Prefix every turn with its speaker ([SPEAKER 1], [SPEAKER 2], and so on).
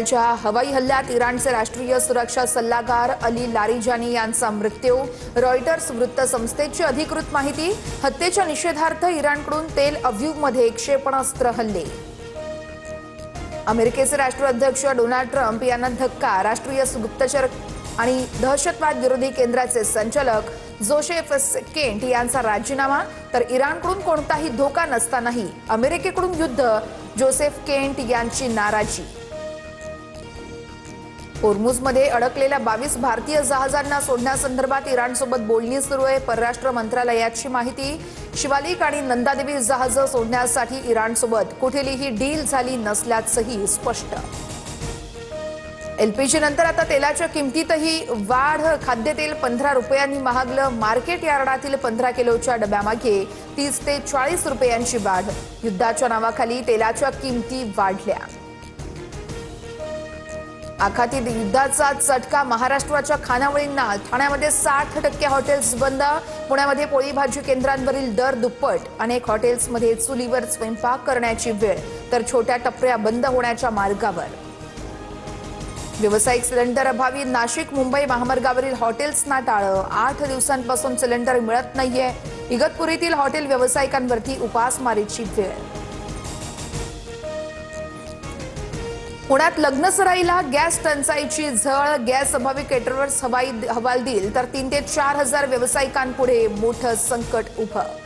[SPEAKER 1] च्या हवाई हल्ल्यात इराणचे राष्ट्रीय सुरक्षा सल्लागार अली लारिजानी यांचा मृत्यू। रॉयटर्स वृत्तसंस्थेची अधिकृत माहिती। हत्येच्या निषेधार्थ इराणकडून तेल अव्यूवमध्ये क्षेपणास्त्र हल्ले। अमेरिकेचे राष्ट्राध्यक्ष डोनाल्ड ट्रम्प यांना धक्का। राष्ट्रीय गुप्तचर आणि दहशतवाद विरोधी केंद्राचे संचालक जोसेफ केंट यांचा राजीनामा। तर इराणकडून कोणताही धोका नसतानाही अमेरिकेकडून युद्ध, जोसेफ केंट यांची नाराजी। होर्मुझमध्ये अडकलेल्या 22 भारतीय जहाजांना सोडण्यासंदर्भात इराणसोबत बोलणी सुरू आहे। परराष्ट्र मंत्रालयाची माहिती। शिवालिक आणि नंदादेवी जहाज सोडण्यासाठी इराणसोबत कुठलीही डील झाली नसल्याचंही स्पष्ट। एलपीजी नंतर आता तेलाच्या किमतीतही वाढ। खाद्यतेल 15 रुपयांनी महागलं। मार्केट यार्डातील 15 किलोच्या डब्यामागे 30 ते 40 रुपयांची वाढ। युद्धाच्या नावाखाली तेलाच्या किमती वाढल्या। आखाती युद्धाचा चटका महाराष्ट्राच्या खानावळींना। ठाण्यामध्ये 60% हॉटेल्स बंद। पुण्यामध्ये पोळी भाजी केंद्रांवरील दर दुप्पट। अनेक हॉटेल्समध्ये चुलीवर स्वयंपाक करण्याची वेळ, तर छोट्या टपऱ्या बंद होण्याच्या मार्गावर। व्यावसायिक सिलेंडर अभावी नाशिक मुंबई महामार्गावरील हॉटेल्सना टाळं। 8 दिवसांपासून सिलेंडर मिळत नाहीये। इगतपुरीतील हॉटेल व्यावसायिकांवरती उपासमारीची वेळ। पुण्यात लग्नसराईला गॅस टंचाईची झळ। गॅस अभावी केटरर्स हवालदिल, तर 3 ते 4 हजार व्यावसायिकांपुढे मोठं संकट उभं।